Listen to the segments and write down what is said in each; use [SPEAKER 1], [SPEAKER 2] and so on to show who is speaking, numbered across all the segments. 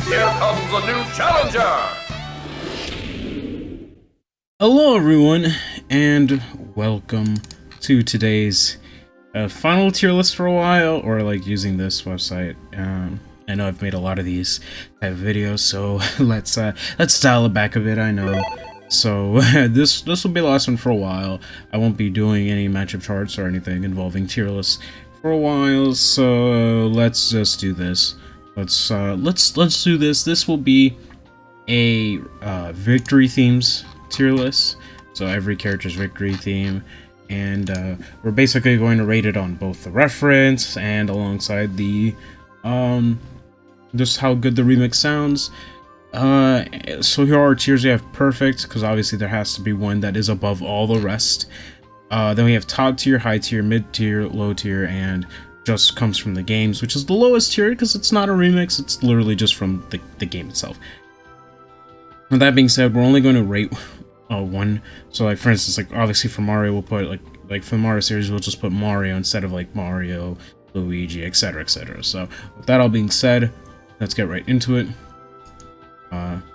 [SPEAKER 1] Here comes a new challenger!
[SPEAKER 2] Hello everyone, and welcome to today's final tier list for a while, or like using this website. I know I've made a lot of these type of videos, so let's dial it back a bit. I know. So this will be the last one for a while. I won't be doing any matchup charts or anything involving tier lists for a while. So let's just do this. Let's do this. This will be a victory themes tier list. So every character's victory theme, and we're basically going to rate it on both the reference and alongside the just how good the remix sounds. So here are our tiers. We have perfect, because obviously there has to be one that is above all the rest. Then we have top tier, high tier, mid tier, low tier, and just comes from the games, which is the lowest tier because it's not a remix, it's literally just from the game itself. With that being said, we're only going to rate one. So like for instance, like obviously for Mario we'll put like for the Mario series we'll just put Mario instead of like Mario, Luigi, etc, etc. So with that all being said, let's get right into it.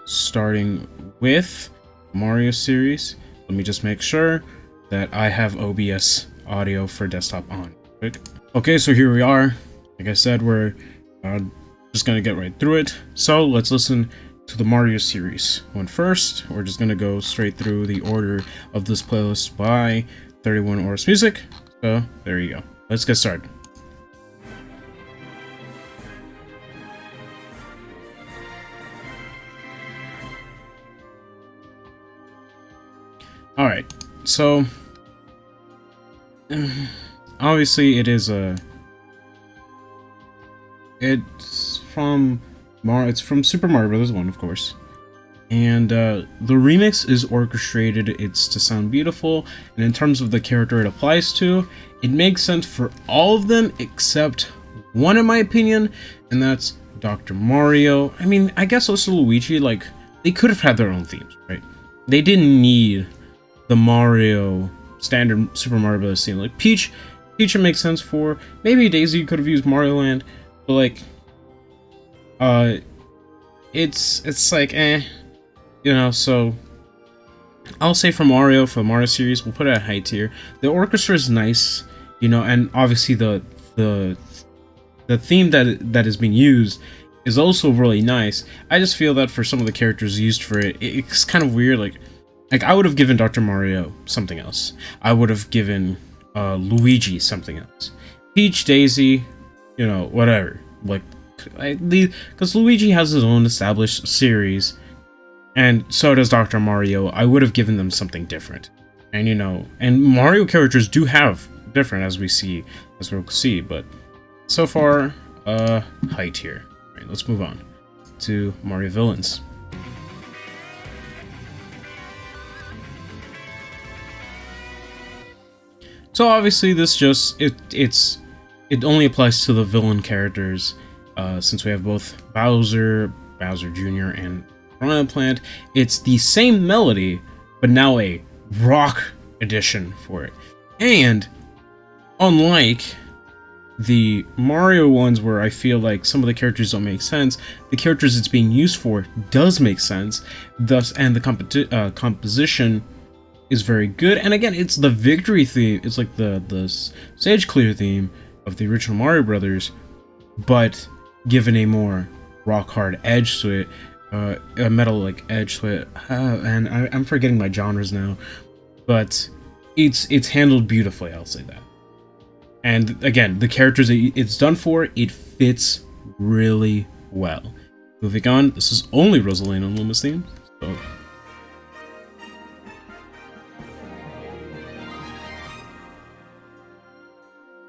[SPEAKER 2] Starting with Mario series, let me just make sure that I have OBS audio for desktop on. Okay, so here we are. Like I said, we're just gonna get right through it. So let's listen to the Mario series one first. We're just gonna go straight through the order of this playlist by 31 Oris Music. So there you go. Let's get started. All right, so obviously it is it's from Super Mario Bros. 1, of course, and the remix is orchestrated. It's to sound beautiful, and in terms of the character it applies to, it makes sense for all of them except one, in my opinion, and that's Dr. Mario. I mean, I guess also Luigi. Like, they could have had their own themes, right? They didn't need the Mario standard Super Mario Bros. Theme. Like Peach it makes sense for. Maybe Daisy could have used Mario Land, but like it's like you know. So I'll say for the Mario series, we'll put it at high tier. The orchestra is nice, you know, and obviously the theme that is being used is also really nice. I just feel that for some of the characters used for it, it's kind of weird. Like I would have given Dr. Mario something else. I would have given Luigi something else. Peach, Daisy, you know, whatever. Like, because Luigi has his own established series, and so does Dr. Mario. I would have given them something different. And you know, and Mario characters do have different, as we'll see. But so far, high tier. Right, let's move on to Mario villains. So obviously this just it only applies to the villain characters, since we have both Bowser Jr. and Piranha Plant. It's the same melody, but now a rock edition for it. And unlike the Mario ones where I feel like some of the characters don't make sense, the characters it's being used for does make sense. Thus, and the composition is very good. And again, it's the victory theme. It's like the stage clear theme of the original Mario Brothers, but given a more rock hard edge to it, a metal like edge to it. And I'm forgetting my genres now, but it's handled beautifully. I'll say that. And again, the characters it's done for, it fits really well. Moving on, this is only Rosalina and Luma's theme, so.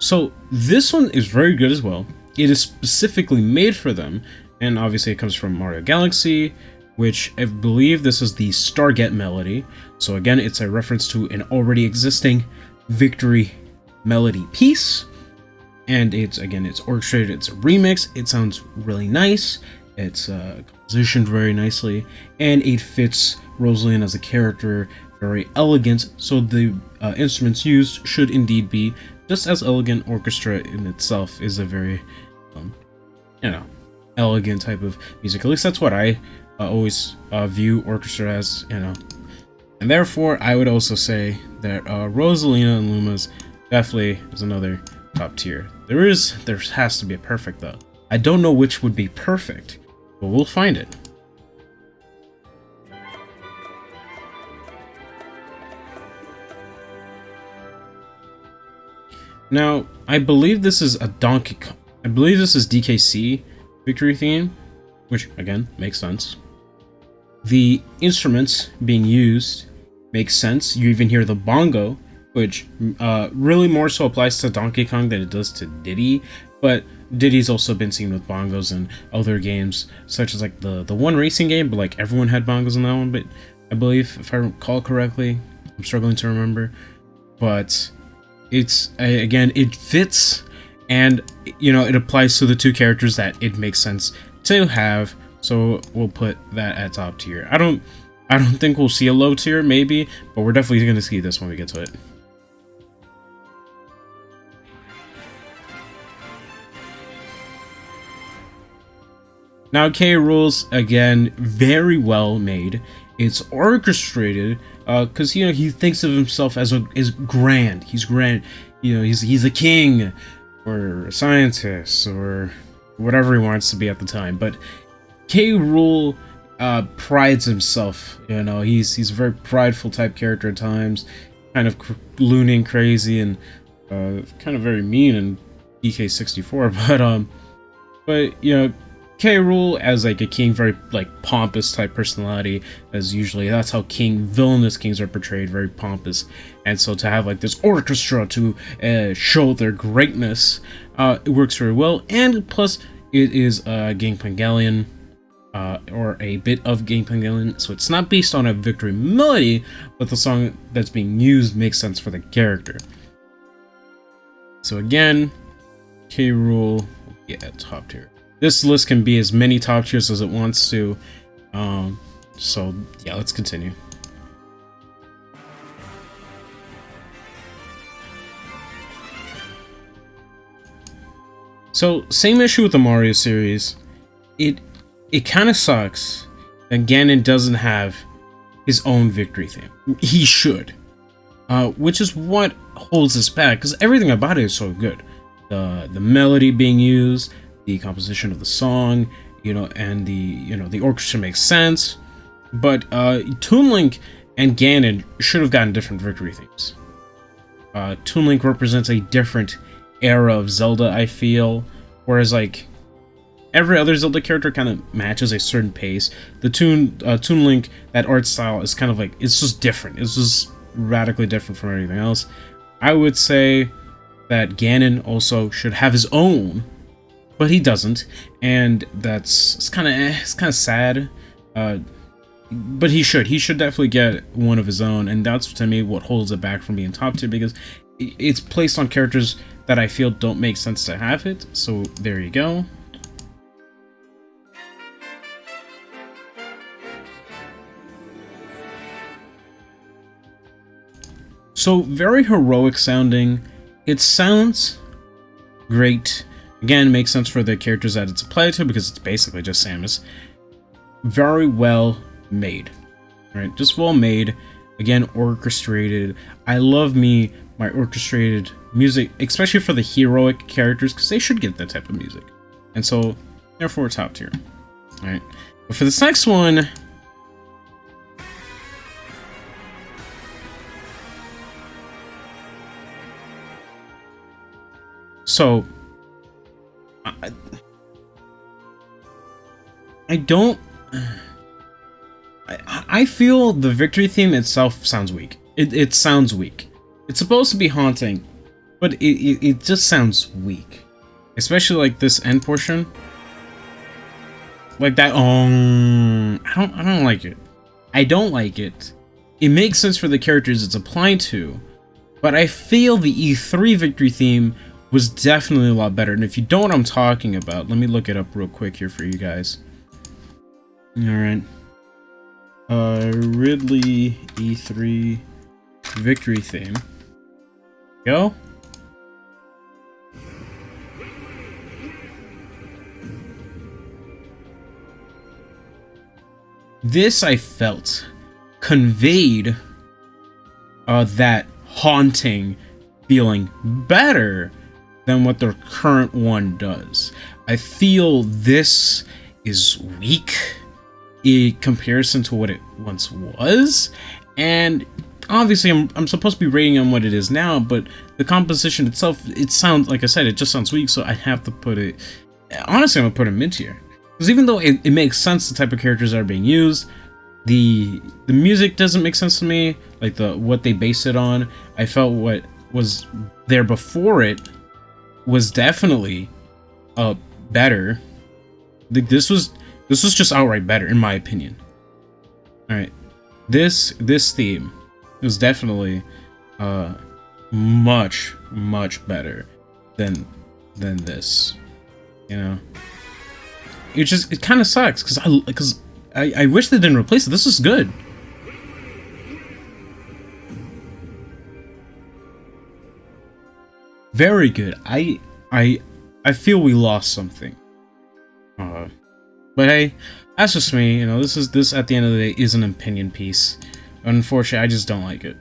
[SPEAKER 2] So this one is very good as well. It is specifically made for them, and obviously it comes from Mario Galaxy, which I believe this is the Stargate melody. So again, it's a reference to an already existing victory melody piece, and it's orchestrated. It's a remix. It sounds really nice. It's positioned very nicely, and it fits Rosalina as a character very elegant. So the instruments used should indeed be just as elegant. Orchestra in itself is a very, you know, elegant type of music. At least that's what I always view orchestra as, you know. And therefore, I would also say that Rosalina and Luma's definitely is another top tier. There has to be a perfect though. I don't know which would be perfect, but we'll find it. Now, I believe this is a Donkey Kong. I believe this is DKC victory theme, which again makes sense. The instruments being used makes sense. You even hear the bongo, which really more so applies to Donkey Kong than it does to Diddy, but Diddy's also been seen with bongos in other games, such as like the one racing game, but like everyone had bongos in that one, but I believe, if I recall correctly, I'm struggling to remember, but it's, again, it fits, and, you know, it applies to the two characters that it makes sense to have, so we'll put that at top tier. I don't think we'll see a low tier, maybe, but we're definitely going to see this when we get to it. Now, K. Rool's, again, very well made. It's orchestrated, because, you know, he thinks of himself as grand. He's grand. You know, he's a king, or a scientist, or whatever he wants to be at the time. But K. Rool prides himself. You know, he's a very prideful type character at times, kind of loony and crazy, and kind of very mean in DK64. But you know, K. Rool as like a king, very like pompous type personality, as usually that's how villainous kings are portrayed, very pompous. And so to have like this orchestra to show their greatness, it works very well. And plus, it is Gangbangalion, or a bit of Gangbangalion, so it's not based on a victory melody, but the song that's being used makes sense for the character. So again, K. Rool, yeah, top tier. This list can be as many top tiers as it wants to, so yeah, let's continue. So, same issue with the Mario series. It kind of sucks that Ganon doesn't have his own victory theme. He should, which is what holds us back, because everything about it is so good. The melody being used, the composition of the song, you know, and the orchestra makes sense, but Toon Link and Ganon should have gotten different victory themes. Toon Link represents a different era of Zelda, I feel, whereas like every other Zelda character kind of matches a certain pace. The Toon Link, that art style is kind of like, it's just different. It's just radically different from everything else. I would say that Ganon also should have his own, but he doesn't, and it's kind of sad. But he should definitely get one of his own, and that's to me what holds it back from being top tier, because it's placed on characters that I feel don't make sense to have it. So there you go. So very heroic sounding. It sounds great. Again, makes sense for the characters that it's applied to, because it's basically just Samus. Very well made, right? Just well made. Again, orchestrated. I love my orchestrated music, especially for the heroic characters, because they should get that type of music. And so, therefore, top tier. All right. But for this next one, so I feel the victory theme itself sounds weak. It sounds weak. It's supposed to be haunting, but it just sounds weak. Especially like this end portion. Like that, I don't like it. I don't like it. It makes sense for the characters it's applying to, but I feel the E3 victory theme was definitely a lot better. And if you don't know what I'm talking about, let me look it up real quick here for you guys. Alright. Ridley E3 victory theme. Go. this I felt conveyed that haunting feeling better than what their current one does. I feel this is weak in comparison to what it once was, and obviously I'm supposed to be rating on what it is now, but the composition itself, it sounds, like I said, it just sounds weak, so I have to put it, honestly I'm gonna put it mid tier. Because even though it makes sense the type of characters that are being used, the music doesn't make sense to me, like what they base it on. I felt what was there before it was definitely better. This was just outright better in my opinion. All right, this theme was definitely much better than this. You know, it kind of sucks because I wish they didn't replace it. This is good. Very good. I feel we lost something. But hey, that's just me. You know, this at the end of the day is an opinion piece. Unfortunately, I just don't like it.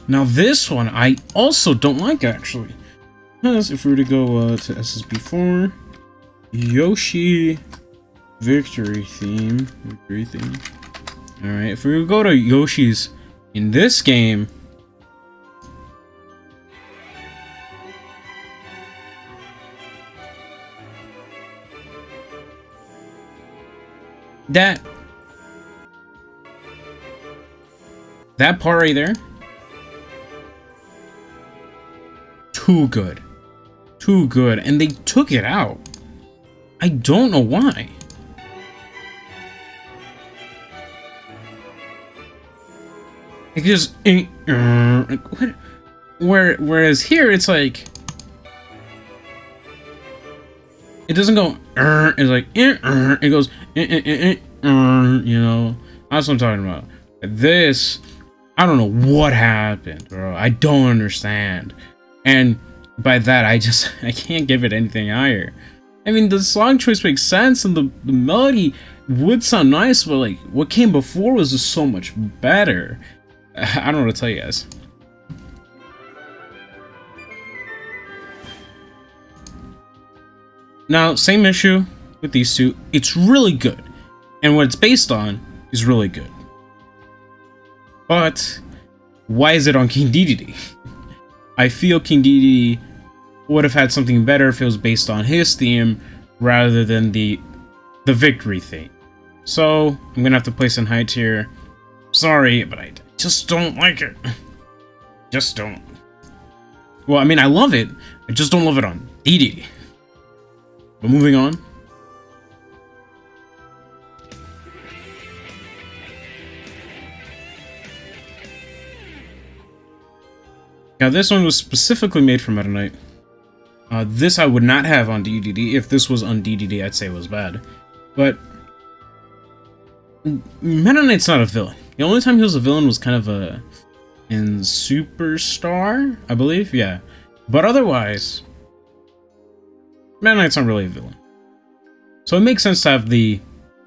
[SPEAKER 2] Now this one I also don't like, actually. Because if we were to go to SSB4, Yoshi victory theme. Alright, if we go to Yoshi's in this game, that part right there, too good, and they took it out. I don't know why. It just whereas here it's like it doesn't go it's like it goes you know, that's what I'm talking about. This, I don't know what happened, bro. I don't understand. And by that I can't give it anything higher. I mean, the song choice makes sense and the melody would sound nice, but like what came before was just so much better. I don't know what to tell you guys. Now, same issue with these two. It's really good, and what it's based on is really good. But why is it on King Dedede? I feel King Dedede would have had something better if it was based on his theme rather than the victory theme. So I'm gonna have to place in high tier. Sorry, but I just don't like it. Just don't. Well, I mean, I love it. I just don't love it on Dedede. But moving on. Now, this one was specifically made for Meta Knight. This I would not have on Dedede. If this was on Dedede, I'd say it was bad. But Meta Knight's not a villain. The only time he was a villain was kind of in Superstar, I believe. Yeah, but otherwise, Meta Knight's not really a villain. So it makes sense to have the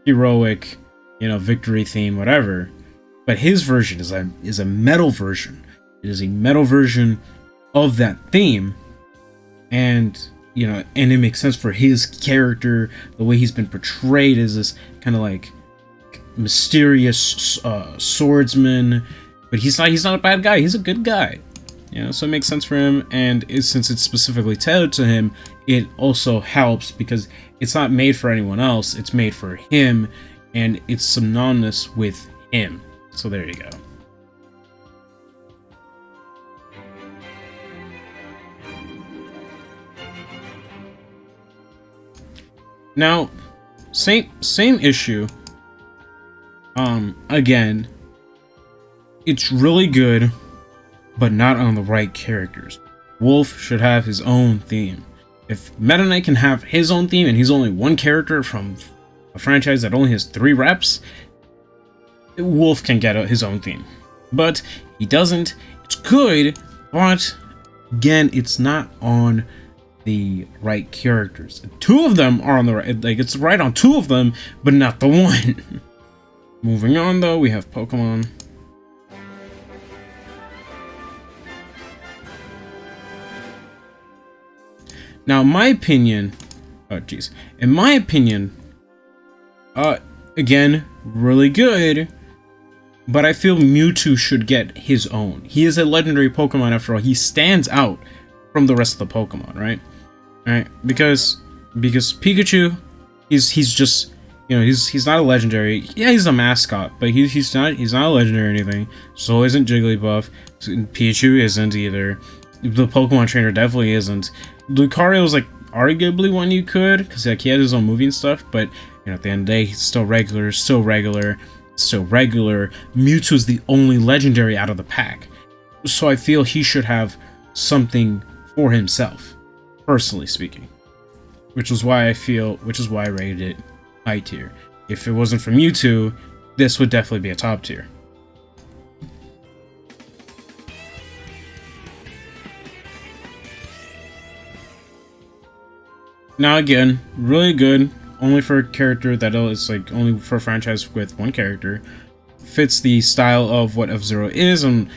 [SPEAKER 2] heroic, you know, victory theme, whatever. But his version is a metal version. It is a metal version of that theme, and you know, and it makes sense for his character, the way he's been portrayed as this kind of like mysterious swordsman, but he's not a bad guy. He's a good guy, you know. So it makes sense for him, and since it's specifically tailored to him, it also helps because it's not made for anyone else. It's made for him, and it's synonymous with him. So there you go. Now, same issue. Again, it's really good, but not on the right characters. Wolf should have his own theme. If Meta Knight can have his own theme and he's only one character from a franchise that only has 3 reps, Wolf can get his own theme. But he doesn't. It's good, but Again, it's not on the right characters. Two of them are on the right, like it's right on two of them, but not the one. Moving on though, we have Pokemon. Now, in my opinion, in my opinion, again, really good, but I feel Mewtwo should get his own. He is a legendary Pokemon after all. He stands out from the rest of the Pokemon, right? Right? Because Pikachu, he's just, you know, he's not a legendary. Yeah, he's a mascot, but he's not a legendary or anything. So isn't Jigglypuff. Pichu isn't either. The Pokemon trainer definitely isn't. Lucario is like arguably one you could, because like he had his own movie and stuff, but you know, at the end of the day, he's still regular, still regular. Mewtwo's the only legendary out of the pack, so I feel he should have something for himself, personally speaking. Which is why I rated it high tier. If it wasn't for Mewtwo, this would definitely be a top tier. Now again, really good, only for a character that is like only for a franchise with one character. Fits the style of what F-Zero is, and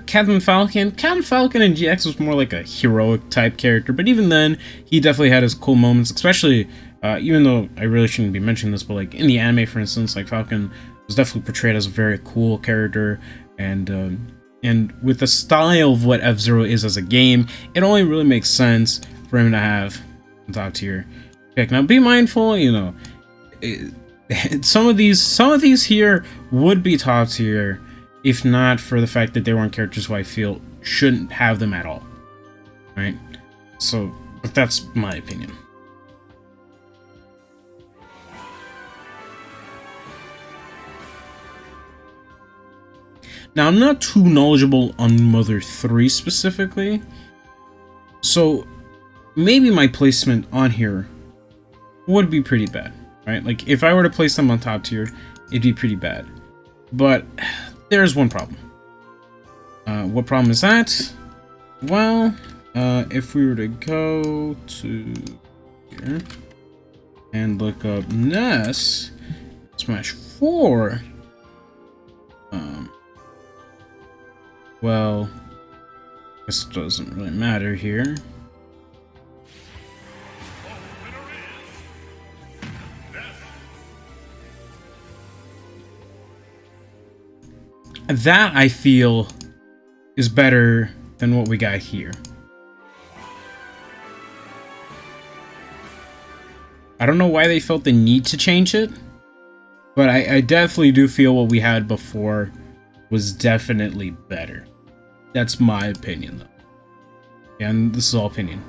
[SPEAKER 2] Captain Falcon. Captain Falcon in GX was more like a heroic type character, but even then, he definitely had his cool moments, especially, even though I really shouldn't be mentioning this, but like in the anime, for instance, like Falcon was definitely portrayed as a very cool character, and with the style of what F-Zero is as a game, it only really makes sense for him to have top tier pick. Now be mindful, you know, some of these here would be top tier if not for the fact that they weren't characters who I feel shouldn't have them at all, right? So, but that's my opinion. Now I'm not too knowledgeable on Mother 3 specifically, so maybe my placement on here would be pretty bad, right? Like, if I were to place them on top tier, it'd be pretty bad. But there's one problem. What problem is that? Well, if we were to go to here and look up Ness, Smash 4, well, this doesn't really matter here. That, I feel, is better than what we got here. I don't know why they felt the need to change it, but I definitely do feel what we had before was definitely better. That's my opinion, though. And this is all opinion.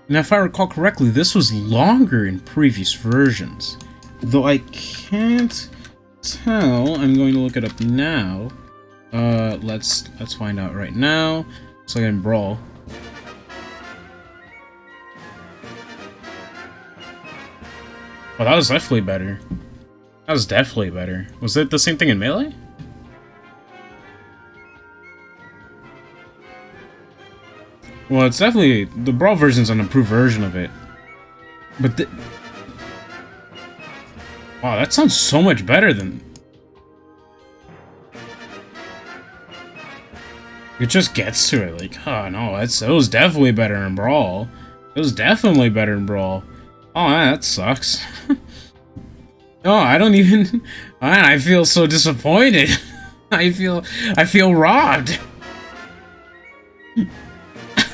[SPEAKER 2] Now, if I recall correctly, this was longer in previous versions. Though I can't tell, I'm going to look it up now. Let's find out right now. So I can Brawl. Oh, that was definitely better. That was definitely better. Was it the same thing in Melee? Well, it's definitely... the Brawl version's an improved version of it. But wow, that sounds so much better than... it just gets to it, like, oh no, it was definitely better in Brawl. It was definitely better in Brawl. Oh, that sucks. Oh, I don't even... man, I feel so disappointed. I feel robbed.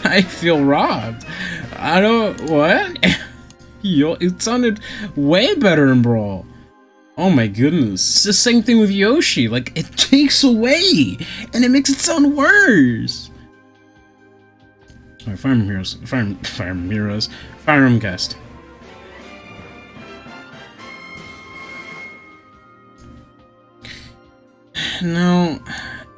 [SPEAKER 2] I feel robbed. I don't... what? Yo, it sounded way better in Brawl. Oh my goodness. It's the same thing with Yoshi. Like, it takes away, and it makes it sound worse. Alright, Fire Emblem Heroes. Fire Emblem Cast. Now,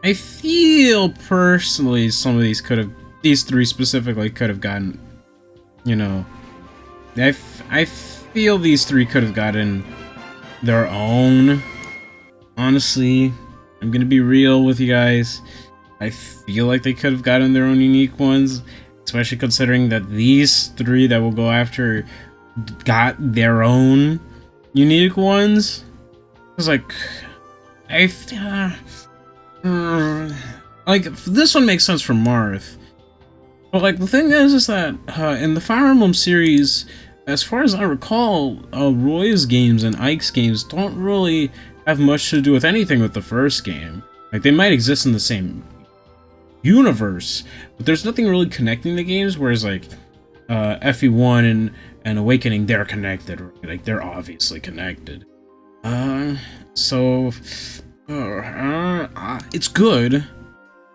[SPEAKER 2] I feel personally some of these could have, these three specifically could have gotten, you know, I feel these three could have gotten their own, honestly. I'm gonna be real with you guys. I feel like they could have gotten their own unique ones, especially considering that these three that we'll go after got their own unique ones. It's like, like this one makes sense for Marth, but like the thing is that in the Fire Emblem series, as far as I recall, Roy's games and Ike's games don't really have much to do with anything with the first game. Like they might exist in the same universe, but there's nothing really connecting the games, whereas like FE1 and Awakening, they're connected, right? Like they're obviously connected. So it's good.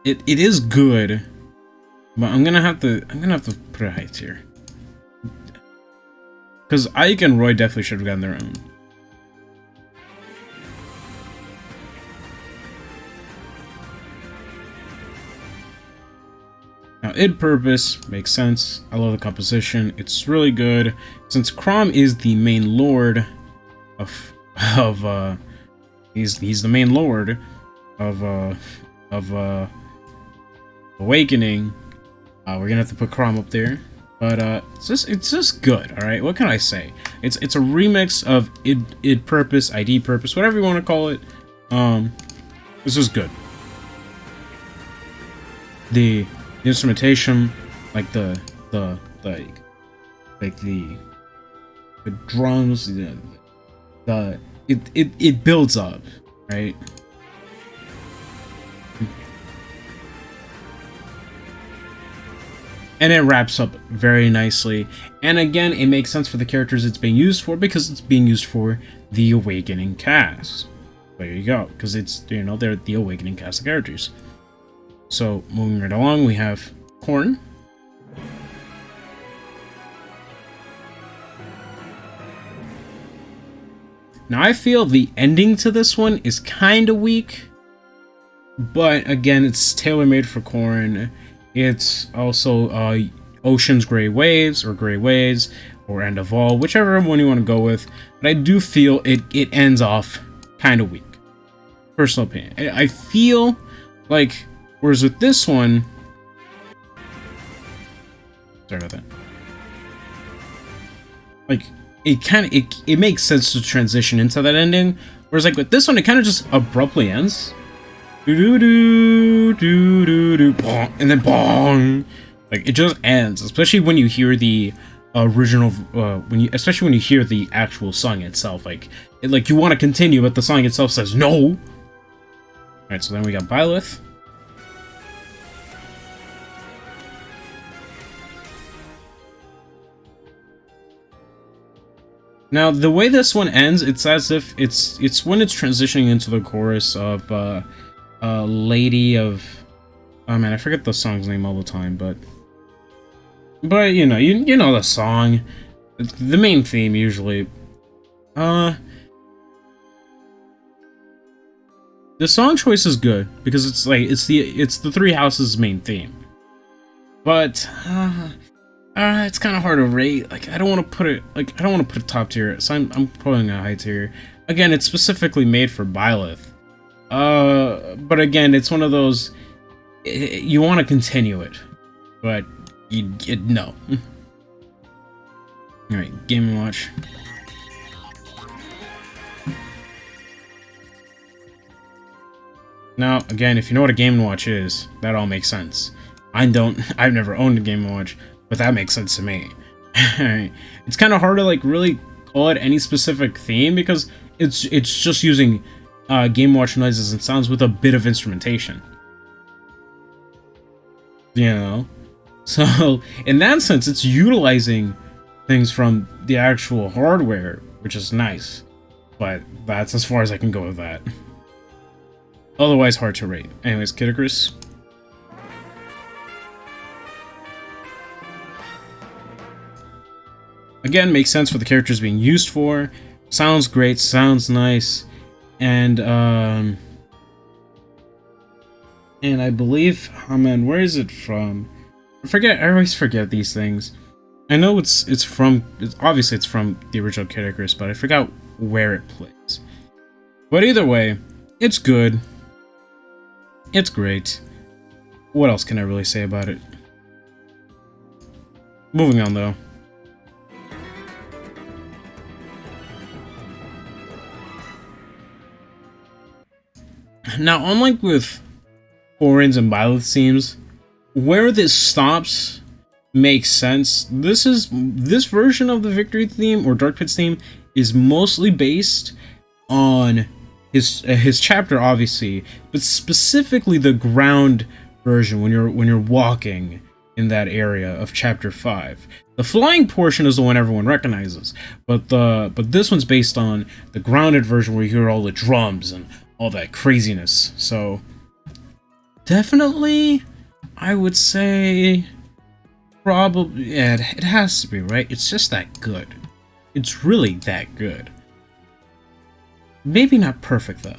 [SPEAKER 2] It is good, but I'm gonna have to put a high tier, because Ike and Roy definitely should have gotten their own. Now, id Purpose makes sense. I love the composition. It's really good. Since Chrom is the main lord of he's the main lord of Awakening, we're gonna have to put Chrom up there. But it's just good. All right, what can I say? It's a remix of id Purpose, ID Purpose, whatever you want to call it. This is good. The instrumentation, like the drums, it builds up, right? And it wraps up very nicely. And again, it makes sense for the characters it's being used for, because it's being used for the Awakening cast. There you go, because it's, you know, they're the Awakening cast of characters. So, moving right along, we have Corn. Now, I feel the ending to this one is kind of weak, but again, it's tailor-made for Corn. It's also Ocean's Grey Waves, or Grey Waves, or End of All, whichever one you want to go with. But I do feel it ends off kind of weak. Personal opinion. I feel like, whereas with this one, sorry about that. Like, it makes sense to transition into that ending. Whereas like with this one, it kind of just abruptly ends. Do do do do do bong, and then bong. Like it just ends, especially when you hear the original. Especially when you hear the actual song itself. Like you want to continue, but the song itself says no. All right, so then we got Byleth. Now, the way this one ends, it's as if it's when it's transitioning into the chorus of Lady of, oh man, I forget the song's name all the time, but you know the song, the main theme usually. The song choice is good because it's like it's the Three Houses main theme, but it's kind of hard to rate. Like I don't want to put it top tier, so I'm putting a high tier. Again, it's specifically made for Byleth. But again, it's one of those you want to continue it, but you no. All right, Game & Watch. Now, again, if you know what a Game & Watch is, that all makes sense. I've never owned a Game & Watch, but that makes sense to me. It's kind of hard to like really call it any specific theme because it's just using Game & Watch noises and sounds with a bit of instrumentation. You know? So, in that sense, it's utilizing things from the actual hardware, which is nice. But that's as far as I can go with that. Otherwise, hard to rate. Anyways, Kid Icarus. Again, makes sense for the characters being used for. Sounds great, sounds nice. And I believe, oh man, where is it from? I always forget these things. I know it's obviously it's from the original Kid Icarus, but I forgot where it plays. But either way, it's good. It's great. What else can I really say about it? Moving on, though. Now, unlike with Orin's and Byleth's themes, where this stops makes sense. This version of the Victory theme or Dark Pit's theme is mostly based on his chapter, obviously, but specifically the ground version when you're walking in that area of chapter 5. The flying portion is the one everyone recognizes, but this one's based on the grounded version where you hear all the drums and all that craziness. So definitely, I would say probably, yeah, it has to be, right? It's just that good. It's really that good. Maybe not perfect, though.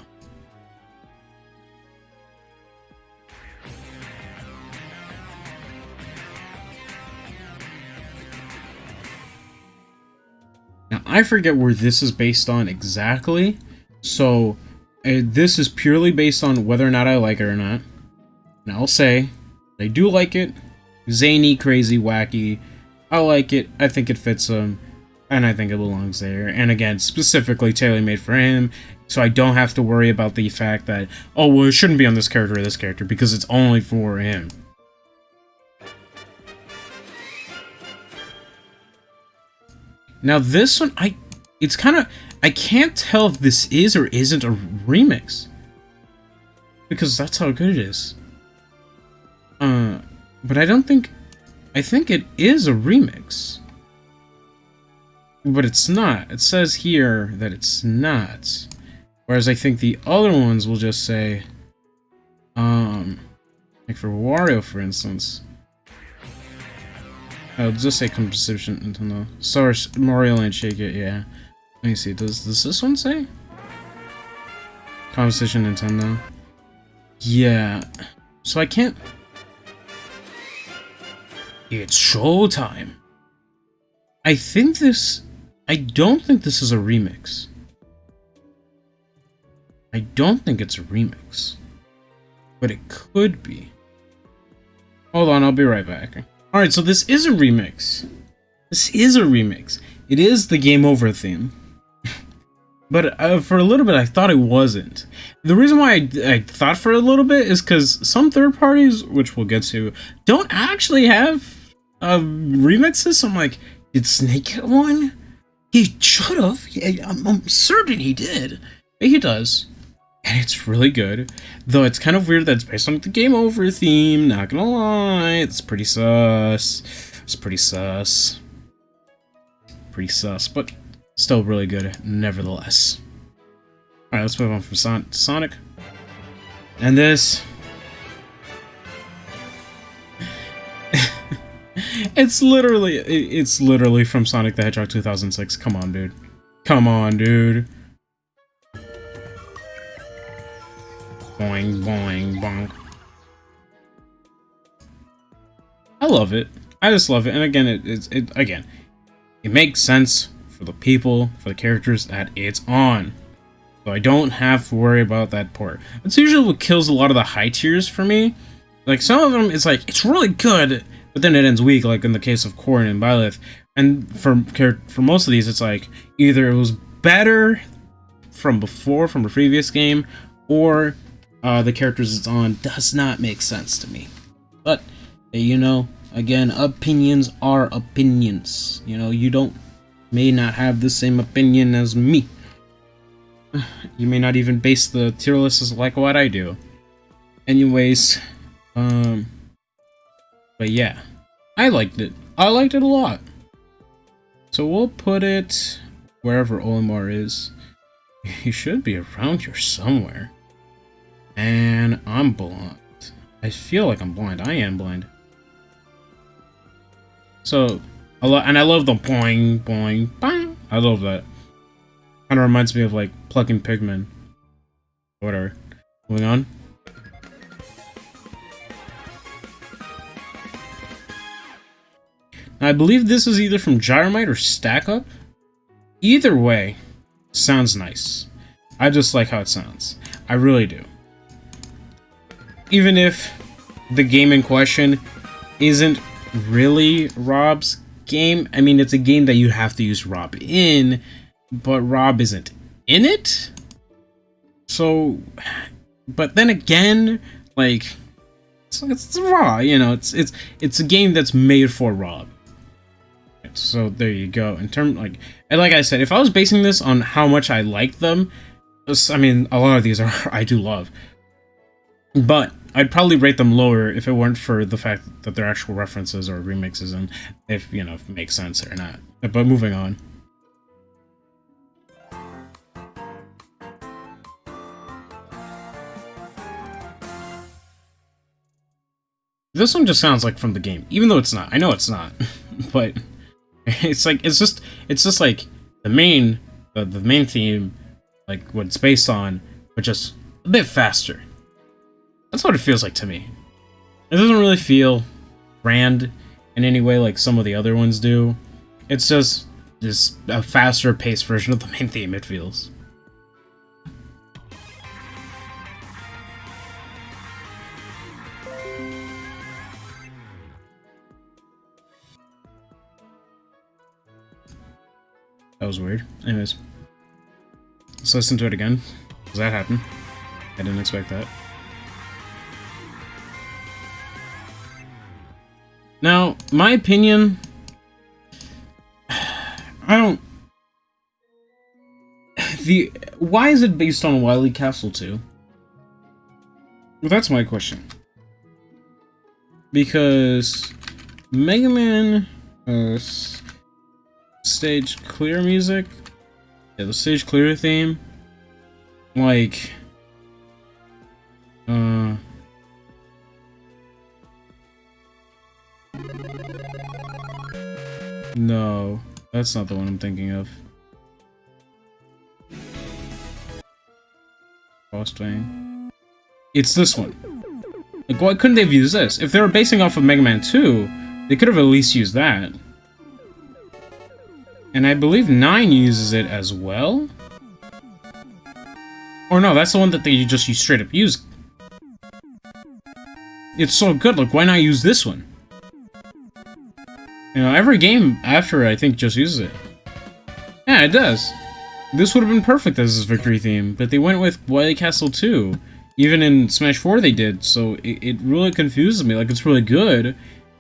[SPEAKER 2] Now, I forget where this is based on exactly, so this is purely based on whether or not I like it or not. And I'll say, I do like it. Zany, crazy, wacky. I like it. I think it fits him. And I think it belongs there. And again, specifically tailor-made for him. So I don't have to worry about the fact that, oh, well, it shouldn't be on this character or this character, because it's only for him. Now this one, it's kind of, I can't tell if this is or isn't a remix. Because that's how good it is. But I think it is a remix. But it's not. It says here that it's not. Whereas I think the other ones will just say, like for Wario, for instance. I'll just say composition Nintendo. Source Mario Land Shake It, yeah. Let me see, does this one say? Composition Nintendo. Yeah. So I can't. It's showtime. I don't think this is a remix. I don't think it's a remix. But it could be. Hold on, I'll be right back. Alright, so this is a remix. This is a remix. It is the Game Over theme. But for a little bit, I thought it wasn't. The reason why I thought for a little bit is because some third parties, which we'll get to, don't actually have remixes. So I'm like, did Snake get one? He should have. I'm certain he did. But he does. And it's really good. Though it's kind of weird that it's based on the Game Over theme. Not gonna lie. It's pretty sus. It's pretty sus. Pretty sus. But still really good, nevertheless. Alright, let's move on from Sonic. And this. It's literally from Sonic the Hedgehog 2006. Come on, dude. Come on, dude. Boing, boing, bonk. I love it. I just love it. And again, it makes sense for the people, for the characters that it's on. So I don't have to worry about that part. It's usually what kills a lot of the high tiers for me. Like, some of them, it's like, it's really good, but then it ends weak, like in the case of Corrin and Byleth. And for most of these, it's like, either it was better from before, from a previous game, or the characters it's on does not make sense to me. But, you know, again, opinions are opinions. You know, you may not have the same opinion as me. You may not even base the tier lists like what I do. Anyways, but yeah, I liked it. I liked it a lot. So we'll put it wherever Olimar is. He should be around here somewhere. And I'm blind. I feel like I'm blind. I am blind. So, and I love the boing, boing, bang. I love that. Kind of reminds me of like plucking Pigmen. Whatever. Moving on. Now, I believe this is either from Gyromite or Stack Up. Either way, sounds nice. I just like how it sounds. I really do. even if the game in question isn't really Rob's game. I mean, it's a game that you have to use Rob in, but Rob isn't in it. So, but then again, like, it's Rob, you know, it's a game that's made for Rob. So there you go. In terms, like I said, if I was basing this on how much I like them, I mean, a lot of these I do love, but I'd probably rate them lower if it weren't for the fact that they're actual references or remixes, and if, you know, if it makes sense or not. But moving on. This one just sounds like from the game, even though it's not. I know it's not, but it's like it's just like the main theme, like what it's based on, but just a bit faster. That's what it feels like to me. It doesn't really feel grand in any way like some of the other ones do. It's just a faster paced version of the main theme, it feels. That was weird. Anyways, let's listen to it again. Does that happen? I didn't expect that. Now, my opinion, why is it based on Wily Castle 2? Well, that's my question. Because Mega Man, stage clear music, yeah, the stage clear theme, like, no, that's not the one I'm thinking of. Crosswing. It's this one. Like, why couldn't they have used this? If they were basing off of Mega Man 2, they could have at least used that. And I believe 9 uses it as well? Or no, that's the one that you straight up use. It's so good, like, why not use this one? You know, every game after, I think, just uses it. Yeah, it does. This would have been perfect as his victory theme, but they went with Wily Castle 2. Even in Smash 4 they did, so it really confuses me. Like, it's really good,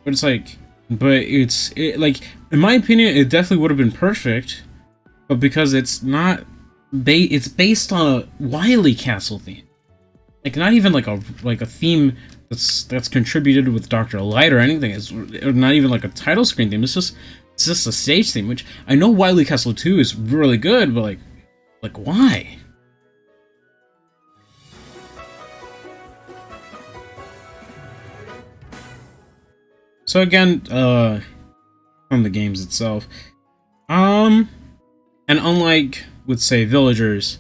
[SPEAKER 2] but it's like... But like, in my opinion, it definitely would have been perfect, but because it's not... It's based on a Wily Castle theme. Like, not even like a theme that's contributed with Dr. Light or anything. It's not even like a title screen theme. It's just a stage theme, which I know Wily Castle 2 is really good, but like why? So again, from the games itself, and unlike with, say, Villagers,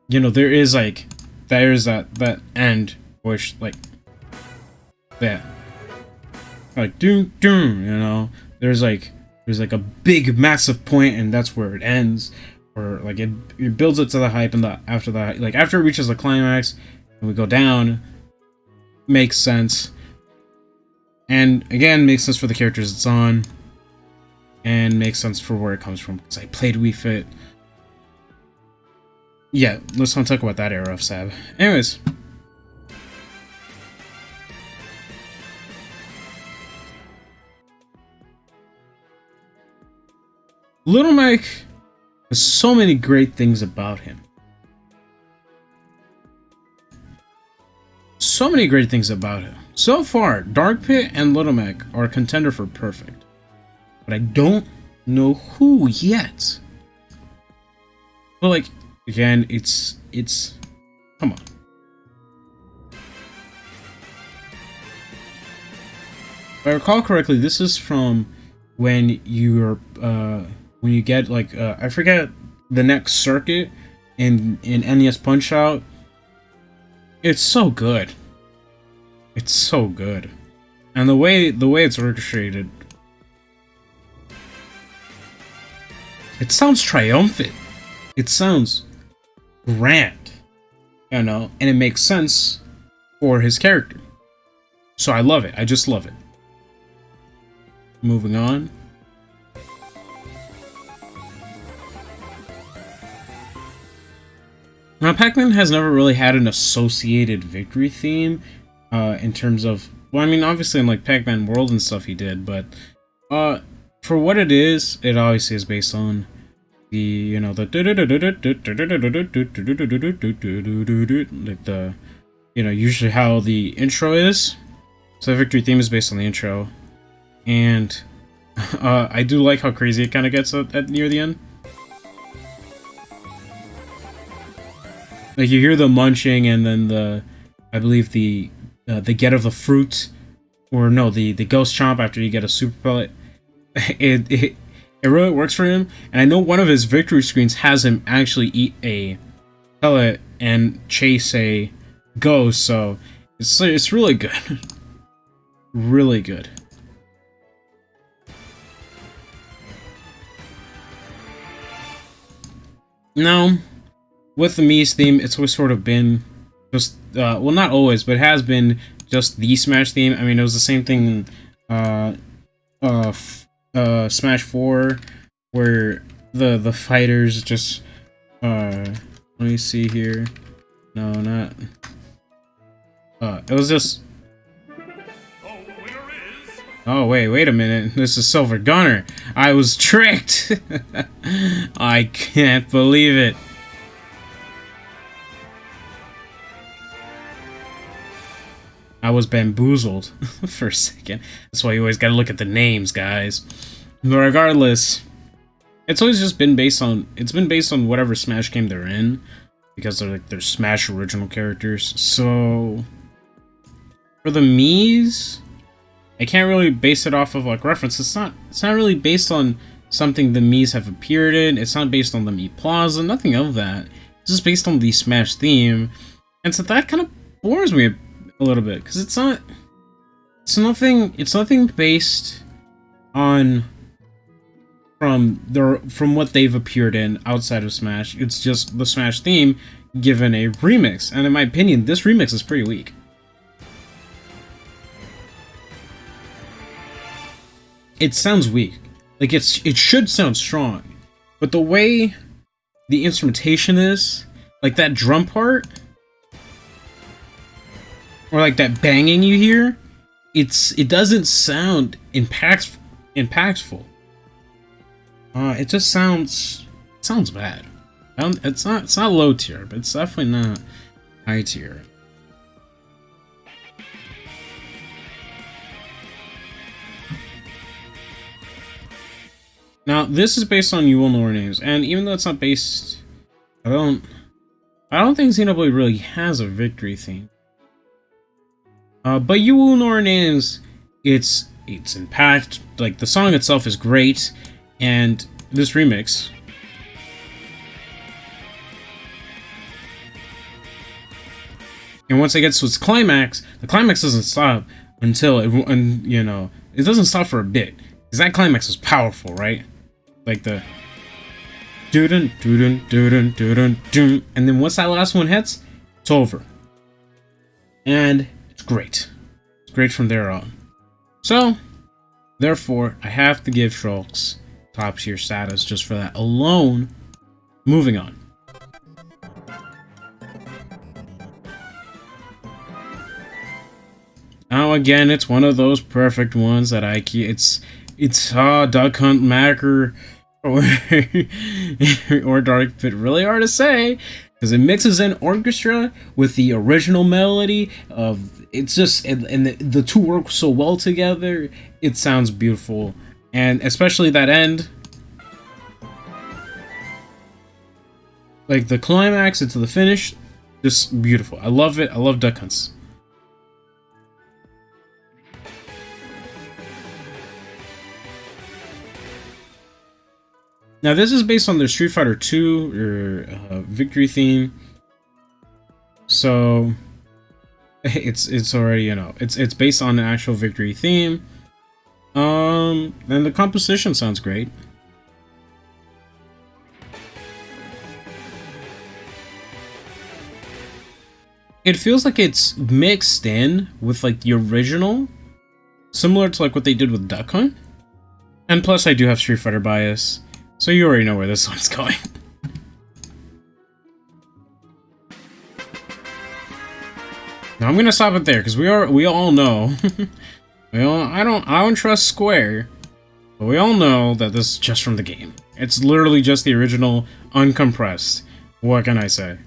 [SPEAKER 2] you know, there's that end which, like, that, like, doom, you know, there's like a big massive point, and that's where it ends, or like it builds it to the hype, and after it reaches the climax and we go down, makes sense. And again, makes sense for the characters it's on, and makes sense for where it comes from, because I played Wii Fit. Yeah, let's not talk about that era of Sab. Anyways. Little Mike has so many great things about him. So many great things about him. So far, Dark Pit and Little Mac are a contender for perfect. But I don't know who yet. But, like, again, it's come on. If I recall correctly, this is from when you get, like, I forget the next circuit in NES Punch-Out. It's so good. It's so good. And the way it's orchestrated, it sounds triumphant. It sounds grand, you know, and it makes sense for his character. So I love it. I just love it. Moving on. Now, Pacman has never really had an associated victory theme, in terms of, well, I mean, obviously in like Pac-Man World and stuff he did, but for what it obviously is based on the, you know, the like the, you know, usually how the intro is. So the victory theme is based on the intro, and I do like how crazy it kind of gets at near the end. Like you hear the munching, and then I believe the get of the fruit, or no, the ghost chomp after you get a super pellet. It really works for him, and I know one of his victory screens has him actually eat a pellet and chase a ghost, so it's really good, really good. Now, with the Mii's theme, it's always sort of been just, well, not always, but it has been just the Smash theme. I mean, it was the same thing in Smash 4, where the fighters just, let me see here. No, not. It was just. Oh, wait a minute. This is Silver Gunner. I was tricked. I can't believe it. I was bamboozled for a second. That's why you always gotta look at the names, guys. But regardless, it's always just been based on, it's been based on whatever Smash game they're in, because they're Smash original characters. So for the Mii's, I can't really base it off of like reference. It's not really based on something the Mii's have appeared in. It's not based on the Mii Plaza, nothing of that. It's just based on the Smash theme. And so that kind of bores me a little bit, because it's nothing based on from what they've appeared in outside of Smash. It's just the Smash theme given a remix, and in my opinion, this remix is pretty weak. It sounds weak. Like it should sound strong, but the way the instrumentation is, like that drum part, or like that banging you hear, it doesn't sound impactful. It just sounds bad. It's not low tier, but it's definitely not high tier. Now, this is based on You Will Know Our Names, and even though it's not based, I don't think Xenoblade really has a victory theme. But You Will Know Our Names, it's impact, like the song itself is great, and this remix, and once it gets to its climax, the climax doesn't stop until it doesn't stop for a bit, because that climax is powerful, right? Like the doo-dun, doo-dun, doo-dun, doo-dun, doo, and then once that last one hits, it's over. And it's great. It's great from there on. So, therefore, I have to give Shulk's top tier status just for that alone. Moving on. Now again, it's one of those perfect ones that I keep. It's Duck Hunt Macker or Dark Pit, really hard to say, because it mixes in orchestra with the original melody of, it's just, and the two work so well together. It sounds beautiful, and especially that end, like the climax into the finish, just beautiful. I love it. I love Duck Hunts. Now, this is based on the Street Fighter 2 victory theme, so it's already, it's based on an actual victory theme. And the composition sounds great. it feels like it's mixed in with like the original, similar to like what they did with Duck Hunt. And plus I do have Street Fighter bias, so you already know where this one's going. Now I'm gonna stop it there because we all know I don't trust Square, but we all know that this is just from the game. It's literally just the original uncompressed. What can I say?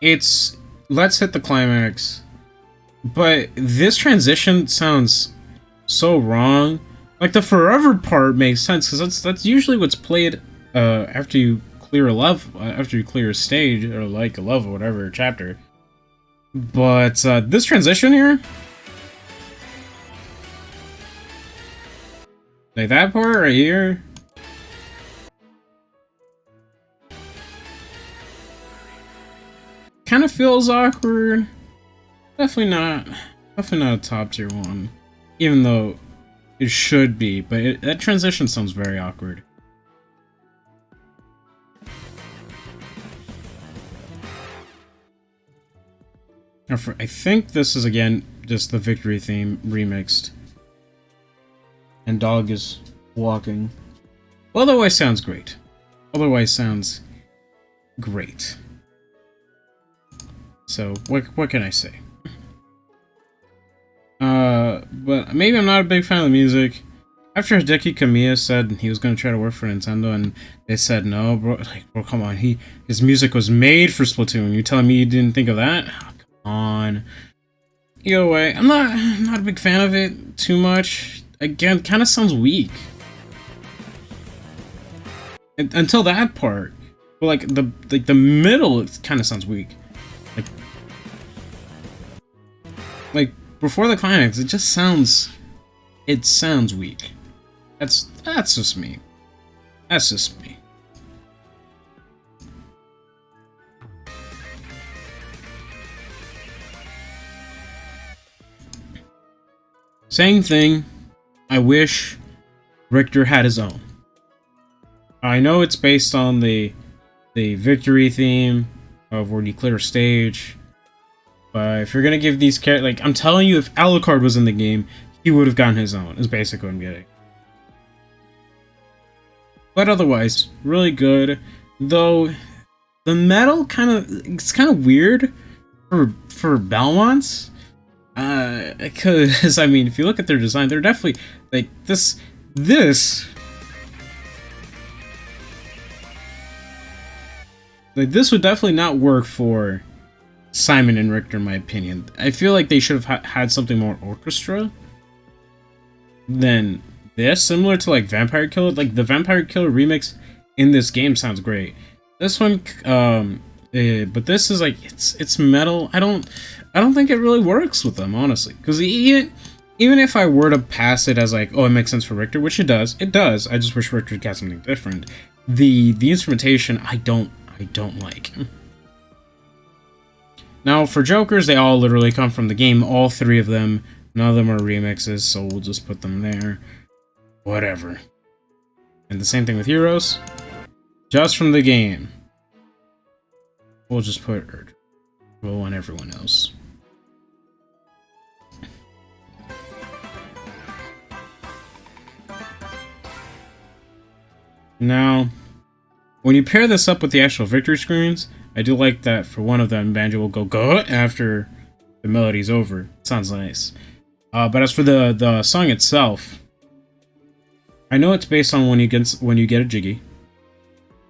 [SPEAKER 2] It's let's hit the climax, but this transition sounds so wrong. Like the forever part makes sense because that's usually what's played after you clear a level, after you clear a stage or like a level, whatever chapter. But this transition here, like that part right here, kind of feels awkward. Definitely not a top tier one, even though it should be, but that transition sounds very awkward. I think this is again just the victory theme remixed. And dog is walking. Otherwise sounds great. Otherwise sounds great. So what can I say? But maybe I'm not a big fan of the music. After Hideki Kamiya said he was going to try to work for Nintendo, and they said no, bro. Like, bro, come on. His music was made for Splatoon. You telling me you didn't think of that? Oh, come on. Either way, I'm not a big fan of it too much. Again, kind of sounds weak. Until that part, but like the middle, it kind of sounds weak. Like before the climax, it sounds weak. That's just me. That's just me. Same thing. I wish Richter had his own. I know it's based on the victory theme of where you clear a stage. But if you're gonna give these characters, like, I'm telling you, if Alucard was in the game, he would have gotten his own, is basically what I'm getting. But otherwise, really good. Though, the metal it's kind of weird for Belmonts. Because, I mean, if you look at their design, they're definitely, like, this... Like, this would definitely not work for Simon and Richter, in my opinion. I feel like they should have had something more orchestra than this, similar to like Vampire Killer. Like the Vampire Killer remix in this game sounds great. This one, but this is like it's metal. I don't think it really works with them, honestly. Because even if I were to pass it as like, oh, it makes sense for Richter, which it does. I just wish Richter got something different. The instrumentation I don't like. Now, for Jokers, they all literally come from the game. All three of them. None of them are remixes, so we'll just put them there. Whatever. And the same thing with Heroes. Just from the game. We'll just put Erdro on everyone else. Now, when you pair this up with the actual victory screens, I do like that for one of them, Banjo will go after the melody's over. It sounds nice. But as for the song itself, I know it's based on when you get a Jiggy.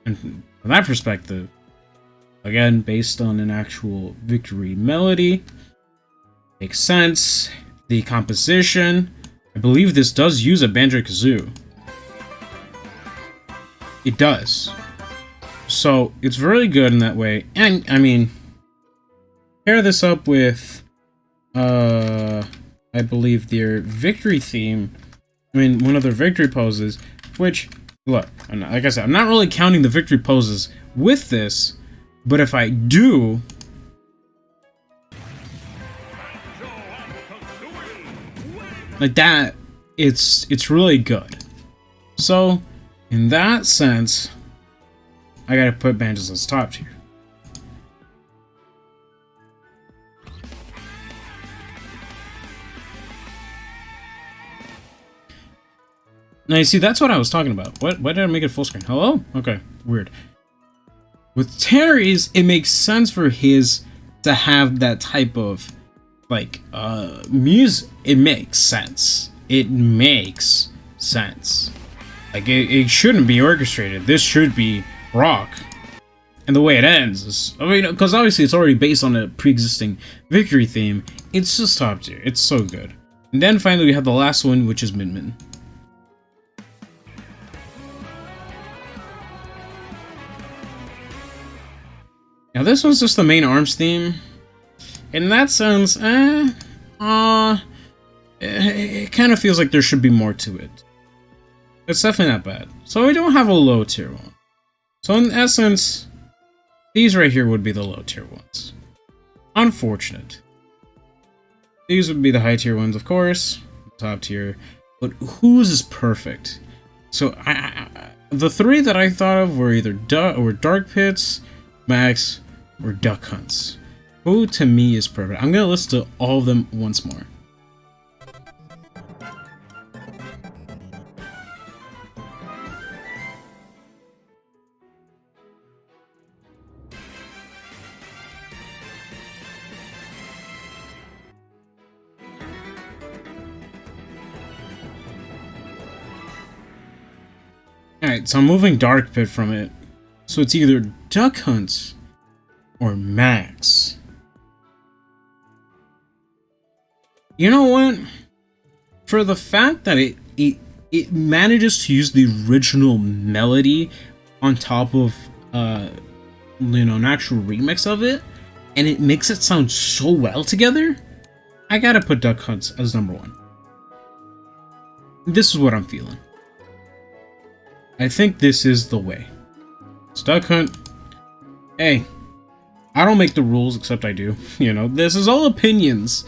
[SPEAKER 2] And from that perspective, again, based on an actual victory melody, makes sense. The composition, I believe this does use a Banjo-Kazoo. It does. So, it's really good in that way. And, I mean, pair this up with, I believe their victory theme. I mean, one of their victory poses, which, look, like I said, I'm not really counting the victory poses with this, but if I do, like that, it's really good. So, in that sense, I gotta put Banjos as top tier. Now you see, that's what I was talking about. Why did I make it full screen? Hello? Okay, weird. With Terry's, it makes sense for his to have that type of, like, music. It makes sense. It makes sense. Like, it shouldn't be orchestrated. This should be rock. And the way it ends is, I mean, because obviously it's already based on a pre-existing Victory theme. It's just top tier. It's so good. And then finally we have the last one, which is Minmin. Now this one's just the main arms theme. In that sense, it kind of feels like there should be more to it. It's definitely not bad. So we don't have a low tier one. So in essence, these right here would be the low tier ones. Unfortunate. These would be the high tier ones, of course. Top tier. But whose is perfect? So the three that I thought of were either Dark Pits, Max, or Duck Hunts. Who to me is perfect? I'm gonna list all of them once more. Alright, so I'm moving Dark Pit from it. So it's either Duck Hunts or Max. You know what? For the fact that it manages to use the original melody on top of an actual remix of it, and it makes it sound so well together, I gotta put Duck Hunts as number one. This is what I'm feeling. I think this is the way. It's Duck Hunt. Hey, I don't make the rules, except I do. You know, this is all opinions.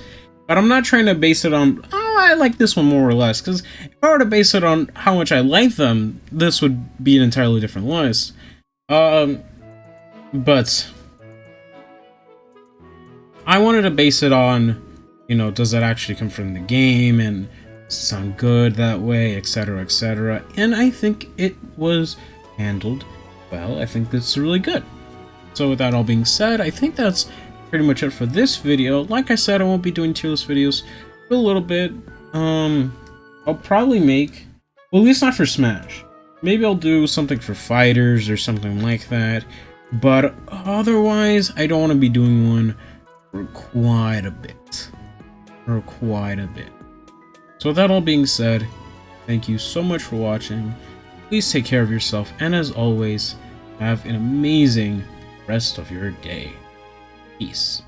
[SPEAKER 2] But I'm not trying to base it on, oh, I like this one more or less. Because if I were to base it on how much I like them, this would be an entirely different list. But I wanted to base it on, does it actually come from the game and sound good that way, etc., etc. And I think it was handled well. I think that's really good. So with that all being said, I think that's pretty much it for this video. Like I said, I won't be doing tier list videos for a little bit. I'll probably make, well, at least not for Smash. Maybe I'll do something for Fighters or something like that. But otherwise, I don't want to be doing one for quite a bit. So with that all being said, thank you so much for watching. Please take care of yourself, and as always, have an amazing rest of your day. Peace.